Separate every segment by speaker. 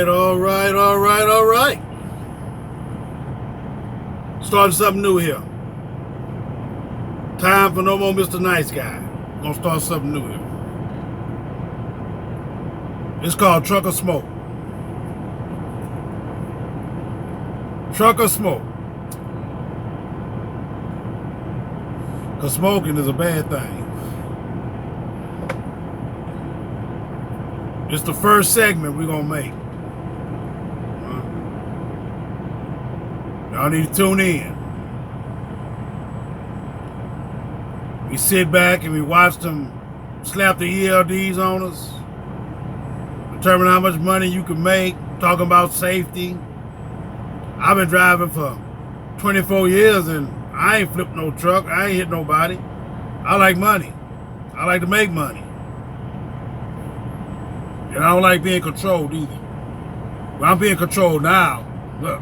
Speaker 1: right. Starting something new here. Time for no more Mr. Nice Guy. Gonna start something new here. It's called Trucker Smoke. Trucker Smoke. Because smoking is a bad thing. It's the first segment we're going to make. Y'all need to tune in. We sit back and we watch them slap the ELDs on us, determine how much money you can make, talking about safety. I've been driving for 24 years and I ain't flipped no truck. I ain't hit nobody. I like money. I like to make money. And I don't like being controlled either. But I'm being controlled now. Look.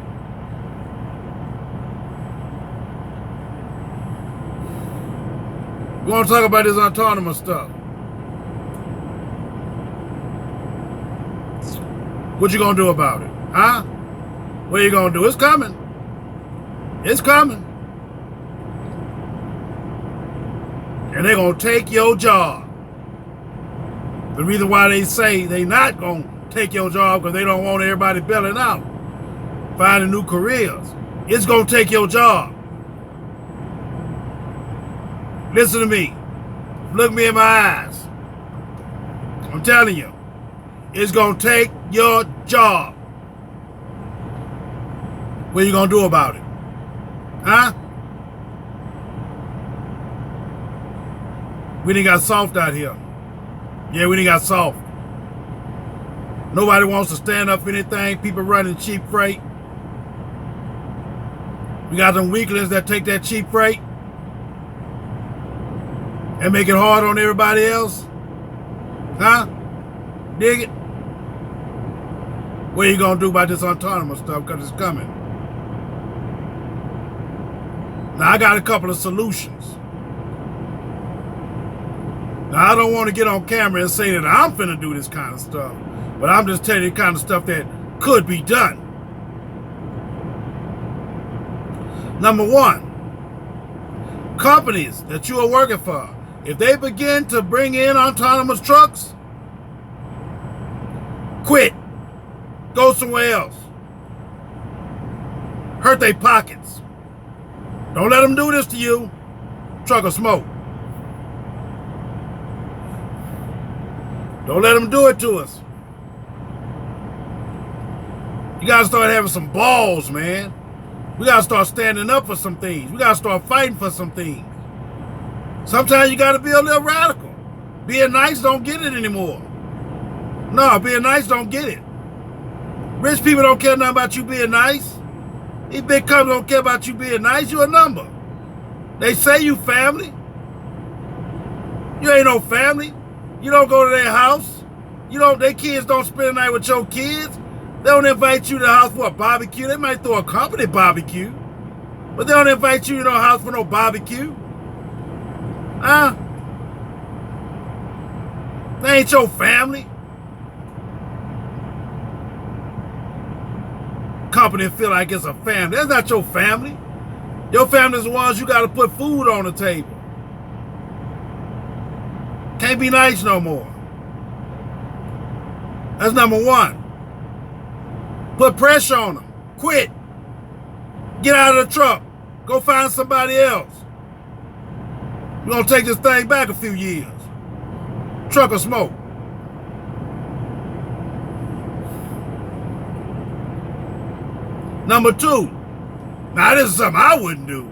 Speaker 1: We want to talk about this autonomous stuff. What you gonna do about it? Huh? What are you gonna do? It's coming. It's coming. And they're gonna take your job. The reason why they say they not gonna take your job because they don't want everybody bailing out, finding new careers. It's gonna take your job. Listen to me. Look me in my eyes. I'm telling you, it's gonna take your job. What are you gonna do about it? Huh? We done got soft out here. Yeah, we done got soft. Nobody wants to stand up for anything. People running cheap freight. We got them weaklings that take that cheap freight and make it hard on everybody else. Huh? Dig it? What are you gonna do about this autonomous stuff? Because it's coming. Now, I got a couple of solutions. Now, I don't want to get on camera and say that I'm finna do this kind of stuff, but I'm just telling you the kind of stuff that could be done. Number one, companies that you are working for, if they begin to bring in autonomous trucks, quit. Go somewhere else. Hurt their pockets. Don't let them do this to you. Trucker Smoke. Don't let them do it to us. You gotta start having some balls, man. We gotta start standing up for some things. We gotta start fighting for some things. Sometimes you gotta be a little radical. Being nice don't get it anymore. No, being nice don't get it. Rich people don't care nothing about you being nice. These big companies don't care about you being nice. You're a number. They say you family. You ain't no family. You don't go to their house. Their kids don't spend the night with your kids. They don't invite you to the house for a barbecue. They might throw a company barbecue, but they don't invite you to the house for no barbecue. Huh? They ain't your family. Company feel like it's a family. That's not your family. Your family's the ones you got to put food on the table. Can't be nice no more. That's number one. Put pressure on them. Quit. Get out of the truck. Go find somebody else. We're going to take this thing back a few years. Trucker Smoke. Number two. Now, this is something I wouldn't do.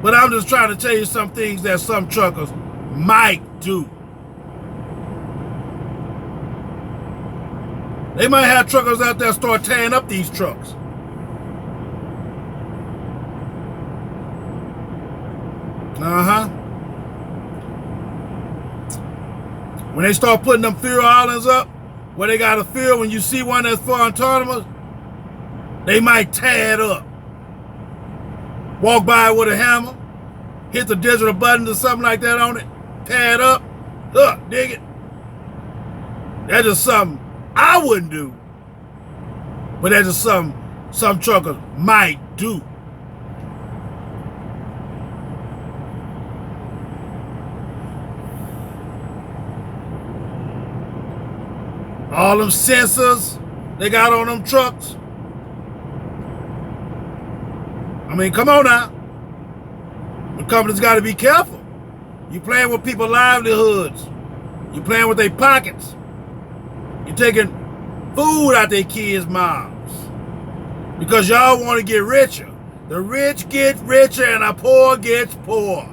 Speaker 1: But I'm just trying to tell you some things that some truckers might do. They might have truckers out there start tearing up these trucks. When they start putting them fuel islands up, where they got a fuel, when you see one that's for autonomous, they might tear it up. Walk by with a hammer, hit the digital buttons or something like that on it, tear it up, look, dig it. That's just something I wouldn't do. But that's just some truckers might do. All them sensors they got on them trucks. I mean, come on now. The company's got to be careful. You playing with people's livelihoods. You playing with their pockets. You taking food out their kids' mouths. Because y'all want to get richer. The rich get richer and the poor gets poor.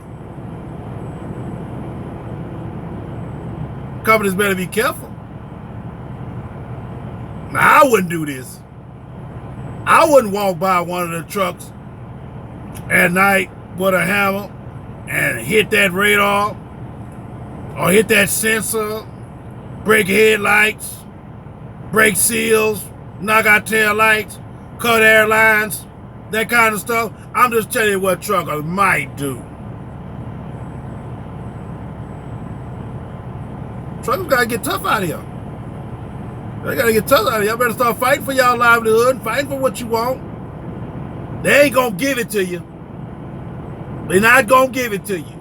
Speaker 1: Companies better be careful. Now, I wouldn't do this. I wouldn't walk by one of the trucks at night with a hammer and hit that radar or hit that sensor, break headlights, break seals, knock out tail lights, cut airlines, that kind of stuff. I'm just telling you what truckers might do. Truckers gotta get tough out of here. They gotta get tough out of here. Y'all better start fighting for y'all livelihood, fighting for what you want. They ain't gonna give it to you. They're not gonna give it to you.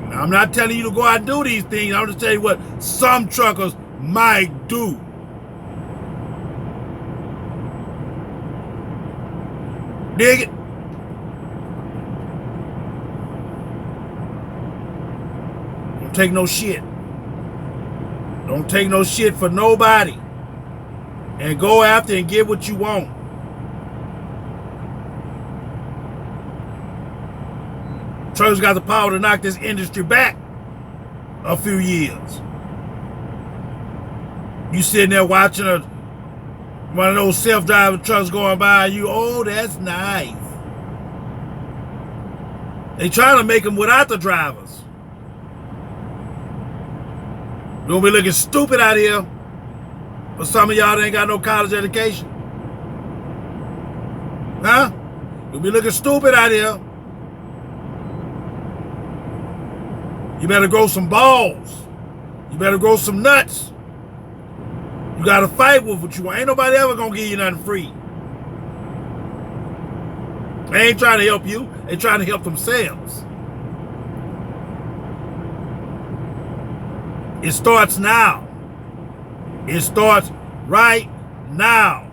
Speaker 1: Now, I'm not telling you to go out and do these things. I'm just telling you what some truckers might do. Dig it? Don't take no shit. Don't take no shit for nobody. And go after and get what you want. Truckers got the power to knock this industry back a few years. You sitting there watching one of those self-driving trucks going by, and you, oh, that's nice. They trying to make them without the drivers. You're gonna be looking stupid out here for some of y'all that ain't got no college education. Huh? You'll be looking stupid out here. You better grow some balls. You better grow some nuts. You gotta fight with what you want. Ain't nobody ever gonna give you nothing free. They ain't trying to help you. They trying to help themselves. It starts now. It starts right now.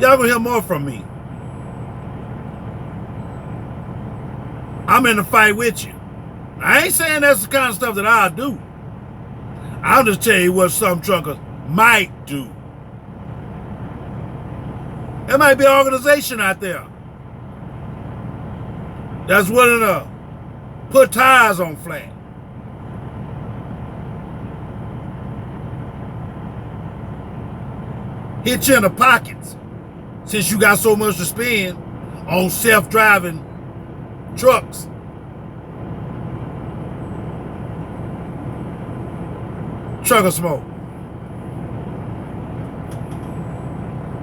Speaker 1: Y'all gonna hear more from me. I'm in the fight with you. I ain't saying that's the kind of stuff that I'll do. I'll just tell you what some truckers might do. There might be an organization out there that's willing to put tires on flat. Hit you in the pockets since you got so much to spend on self-driving trucks. Trucker smoke.